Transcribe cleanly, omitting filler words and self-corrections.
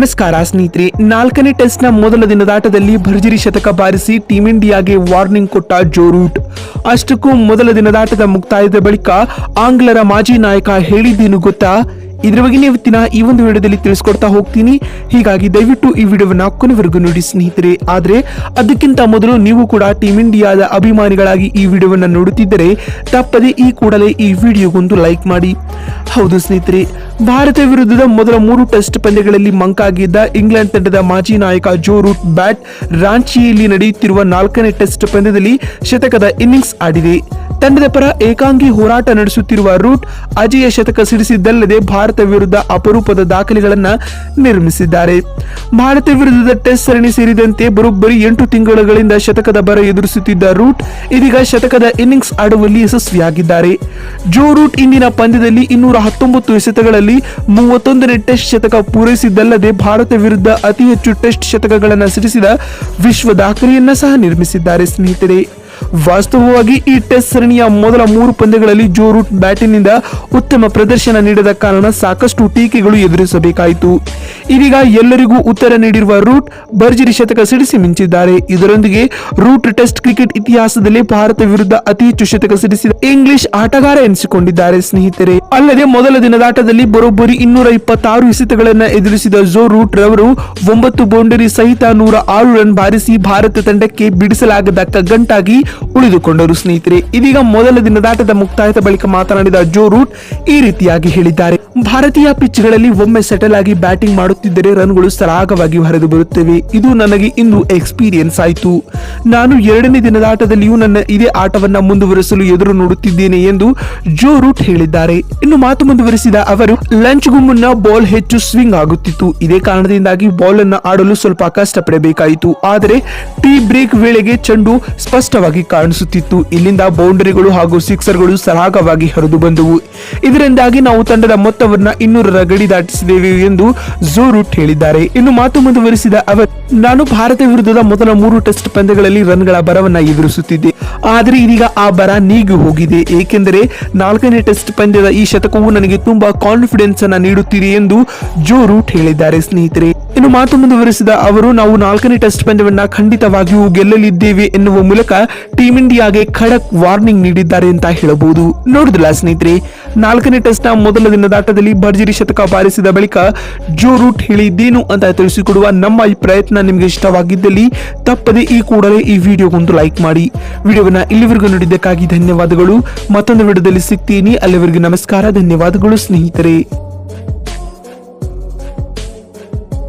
ನಮಸ್ಕಾರ ಸ್ನೇಹಿತರೆ, 4ನೇ ಟೆಸ್ಟ್ನ ಮೊದಲ ದಿನದಾಟದಲ್ಲಿ ಭರ್ಜರಿ ಶತಕ ಬಾರಿಸಿ ಟೀಂ ಇಂಡಿಯಾಗೆ ವಾರ್ನಿಂಗ್ ಕೊಟ್ಟ ಜೋ ರೂಟ್. ಅಷ್ಟಕ್ಕೂ ಮೊದಲ ದಿನದಾಟದ ಮುಕ್ತಾಯದ ಬಳಿಕ ಆಂಗ್ಲರ ಮಾಜಿ ನಾಯಕ ಹೇಳಿದ್ದೇನು ಗೊತ್ತಾ? ಇದ್ರ ಬಗ್ಗೆ ಇವತ್ತಿನ ಈ ಒಂದು ವಿಡಿಯೋದಲ್ಲಿ ತಿಳಿಸ್ಕೊಡ್ತಾ ಹೋಗ್ತೀನಿ. ಹೀಗಾಗಿ ದಯವಿಟ್ಟು ಈ ವಿಡಿಯೋವನ್ನ ಕೊನೆವರೆಗೂ ನೋಡಿ ಸ್ನೇಹಿತರೆ. ಆದ್ರೆ ಅದಕ್ಕಿಂತ ಮೊದಲು ನೀವು ಕೂಡ ಟೀಂ ಇಂಡಿಯಾದ ಅಭಿಮಾನಿಗಳಾಗಿ ಈ ವಿಡಿಯೋವನ್ನ ನೋಡುತ್ತಿದ್ದರೆ ತಪ್ಪದೆ ಈ ಕೂಡಲೇ ಈ ವಿಡಿಯೋಗೊಂದು ಲೈಕ್ ಮಾಡಿ. ಹೌದು ಸ್ನೇಹಿತರೆ, ಭಾರತ ವಿರುದ್ಧದ ಮೊದಲ 3 ಟೆಸ್ಟ್ ಪಂದ್ಯಗಳಲ್ಲಿ ಮಂಕಾಗಿದ್ದ ಇಂಗ್ಲೆಂಡ್ ತಂಡದ ಮಾಜಿ ನಾಯಕ ಜೋ ರೂಟ್ ಬ್ಯಾಟ್ ರಾಂಚಿಯಲ್ಲಿ ನಡೆಯುತ್ತಿರುವ 4ನೇ ಟೆಸ್ಟ್ ಪಂದ್ಯದಲ್ಲಿ ಶತಕದ ಇನ್ನಿಂಗ್ಸ್ ಆಡಿದೆ. ತಂಡದ ಪರ ಏಕಾಂಗಿ ಹೋರಾಟ ನಡೆಸುತ್ತಿರುವ ರೂಟ್ ಅಜೇಯ ಶತಕ ಸಿಡಿಸಿದ್ದಲ್ಲದೆ ಭಾರತ ವಿರುದ್ಧ ಅಪರೂಪದ ದಾಖಲೆಗಳನ್ನ ನಿರ್ಮಿಸಿದ್ದಾರೆ. ಭಾರತ ವಿರುದ್ಧದ ಟೆಸ್ಟ್ ಸರಣಿ ಸೇರಿದಂತೆ ಬರೋಬ್ಬರಿ 8 ತಿಂಗಳುಗಳಿಂದ ಶತಕದ ಬರ ಎದುರಿಸುತ್ತಿದ್ದ ರೂಟ್ ಇದೀಗ ಶತಕದ ಇನ್ನಿಂಗ್ಸ್ ಆಡುವಲ್ಲಿ ಯಶಸ್ವಿಯಾಗಿದ್ದಾರೆ. ಜೋ ರೂಟ್ ಇಂದಿನ ಪಂದ್ಯದಲ್ಲಿ 219 ಎಸೆತಗಳಲ್ಲಿ 31ನೇ ಟೆಸ್ಟ್ ಶತಕ ಪೂರೈಸಿದ್ದಲ್ಲದೆ ಭಾರತ ವಿರುದ್ಧ ಅತಿ ಹೆಚ್ಚು ಟೆಸ್ಟ್ ಶತಕಗಳನ್ನು ಸಿಡಿಸಿದ ವಿಶ್ವ ದಾಖಲೆಯನ್ನ ಸಹ ನಿರ್ಮಿಸಿದ್ದಾರೆ ಸ್ನೇಹಿತರೆ. ವಾಸ್ತವವಾಗಿ ಈ ಟೆಸ್ಟ್ ಸರಣಿಯ ಮೊದಲ 3 ಪಂದ್ಯಗಳಲ್ಲಿ ಜೋ ರೂಟ್ ಬ್ಯಾಟಿನಿಂದ ಉತ್ತಮ ಪ್ರದರ್ಶನ ನೀಡದ ಕಾರಣ ಸಾಕಷ್ಟು ಟೀಕೆಗಳು ಎದುರಿಸಬೇಕಾಯಿತು. ಇದೀಗ ಎಲ್ಲರಿಗೂ ಉತ್ತರ ನೀಡಿರುವ ರೂಟ್ ಭರ್ಜರಿ ಶತಕ ಸಿಡಿಸಿ ಮಿಂಚಿದ್ದಾರೆ. ಇದರೊಂದಿಗೆ ರೂಟ್ ಟೆಸ್ಟ್ ಕ್ರಿಕೆಟ್ ಇತಿಹಾಸದಲ್ಲಿ ಭಾರತ ವಿರುದ್ಧ ಅತಿ ಹೆಚ್ಚು ಶತಕ ಸಿಡಿಸಿದ ಇಂಗ್ಲಿಷ್ ಆಟಗಾರ ಎನಿಸಿಕೊಂಡಿದ್ದಾರೆ ಸ್ನೇಹಿತರೆ. ಅಲ್ಲದೆ ಮೊದಲ ದಿನದಾಟದಲ್ಲಿ ಬರೋಬ್ಬರಿ 226 ಎಸೆತಗಳನ್ನು ಎದುರಿಸಿದ ಜೋ ರೂಟ್ ರವರು 9 ಬೌಂಡರಿ ಸಹಿತ 106 ರನ್ ಬಾರಿಸಿ ಭಾರತ ತಂಡಕ್ಕೆ ಬಿಡಿಸಲಾಗದ ಕಗ್ಗಂಟಾಗಿ ಉಳಿದುಕೊಂಡರು ಸ್ನೇಹಿತರೆ. ಇದೀಗ ಮೊದಲ ದಿನದಾಟದ ಮುಕ್ತಾಯದ ಬಳಿಕ ಮಾತನಾಡಿದ ಜೋ ರೂಟ್ ಈ ರೀತಿಯಾಗಿ ಹೇಳಿದ್ದಾರೆ. ಭಾರತೀಯ ಪಿಚ್ಗಳಲ್ಲಿ ಒಮ್ಮೆ ಸೆಟಲ್ ಆಗಿ ಬ್ಯಾಟಿಂಗ್ ಮಾಡುತ್ತಿದ್ದರೆ ರನ್ಗಳು ಸರಾಗವಾಗಿ ಹರಿದು ಬರುತ್ತವೆ. ಇದು ನನಗೆ ಇಂದು ಎಕ್ಸ್ಪೀರಿಯನ್ಸ್ ಆಯಿತು. ನಾನು 2ನೇ ದಿನದಾಟದಲ್ಲಿಯೂ ನನ್ನ ಇದೇ ಆಟವನ್ನ ಮುಂದುವರಿಸಲು ಎದುರು ನೋಡುತ್ತಿದ್ದೇನೆ ಎಂದು ಜೋ ರೂಟ್ ಹೇಳಿದ್ದಾರೆ. ಇನ್ನು ಮಾತು ಮುಂದುವರಿಸಿದ ಅವರು, ಲಂಚ್ಗೂ ಮುನ್ನ ಬಾಲ್ ಹೆಚ್ಚು ಸ್ವಿಂಗ್ ಆಗುತ್ತಿತ್ತು. ಇದೇ ಕಾರಣದಿಂದಾಗಿ ಬಾಲ್ ಅನ್ನು ಆಡಲು ಸ್ವಲ್ಪ ಕಷ್ಟಪಡಬೇಕಾಯಿತು. ಆದರೆ ಟೀ ಬ್ರೇಕ್ ವೇಳೆಗೆ ಚೆಂಡು ಸ್ಪಷ್ಟವಾಗಿ ಕಾಣಿಸುತ್ತಿತ್ತು. ಇಲ್ಲಿಂದ ಬೌಂಡರಿಗಳು ಹಾಗೂ ಸಿಕ್ಸರ್ಗಳು ಸರಾಗವಾಗಿ ಹರಿದು ಬಂದವು. ಇದರಿಂದಾಗಿ ನಾವು ತಂಡದ ಮೊತ್ತವನ್ನ 200ರ ಗಡಿ ದಾಟಿಸಿದ್ದೇವೆ ಎಂದು ಜೋ ರೂಟ್ ಹೇಳಿದ್ದಾರೆ. ಇನ್ನು ಮಾತು ಮುಂದುವರಿಸಿದ ಅವರು, ನಾನು ಭಾರತ ವಿರುದ್ಧದ ಮೊದಲ 3 ಟೆಸ್ಟ್ ಪಂದ್ಯಗಳಲ್ಲಿ ರನ್ಗಳ ಬರವನ್ನ ಎದುರಿಸುತ್ತಿದ್ದೆ. ಆದರೆ ಇದೀಗ ಆ ಬರ ನೀಗಿ ಹೋಗಿದೆ, ಏಕೆಂದರೆ 4ನೇ ಟೆಸ್ಟ್ ಪಂದ್ಯದ ಈ ಶತಕವು ನನಗೆ ತುಂಬಾ ಕಾನ್ಫಿಡೆನ್ಸ್ ಅನ್ನ ನೀಡುತ್ತಿದೆ ಎಂದು ಜೋ ರೂಟ್ ಹೇಳಿದ್ದಾರೆ ಸ್ನೇಹಿತರೆ. ಇನ್ನು ಮಾತು ಮುಂದುವರಿಸಿದ ಅವರು, ನಾವು 4ನೇ ಟೆಸ್ಟ್ ಪಂದ್ಯವನ್ನ ಖಂಡಿತವಾಗಿಯೂ ಗೆಲ್ಲಲಿದ್ದೇವೆ ಎನ್ನುವ ಮೂಲಕ ಟೀಂ ಇಂಡಿಯಾಗೆ ಖಡಕ್ ವಾರ್ನಿಂಗ್ ನೀಡಿದ್ದಾರೆ ಅಂತ ಹೇಳಬಹುದು. ನೋಡಿದ್ರಲ್ಲ ಸ್ನೇಹಿತರೆ, 4ನೇ ಟೆಸ್ಟ್ ನ ಮೊದಲ ದಿನದಾಟದಲ್ಲಿ ಭರ್ಜರಿ ಶತಕ ಬಾರಿಸಿದ ಬಳಿಕ ಜೋ ರೂಟ್ ಹೇಳಿದ್ದೇನು ಅಂತ ತಿಳಿಸಿಕೊಡುವ ನಮ್ಮ ಈ ಪ್ರಯತ್ನ ನಿಮಗೆ ಇಷ್ಟವಾಗಿದ್ದಲ್ಲಿ ತಪ್ಪದೆ ಈ ಕೂಡಲೇ ಈ ವಿಡಿಯೋಗೊಂದು ಲೈಕ್ ಮಾಡಿ. ವಿಡಿಯೋವನ್ನ ಇಲ್ಲಿವರೆಗೂ ನೋಡಿದ್ದಕ್ಕಾಗಿ ಧನ್ಯವಾದಗಳು. ಮತ್ತೊಂದು ವಿಡಿಯೋದಲ್ಲಿ ಸಿಗ್ತೀನಿ. ಅಲ್ಲಿವರೆಗೂ ನಮಸ್ಕಾರ, ಧನ್ಯವಾದಗಳು ಸ್ನೇಹಿತರೆ.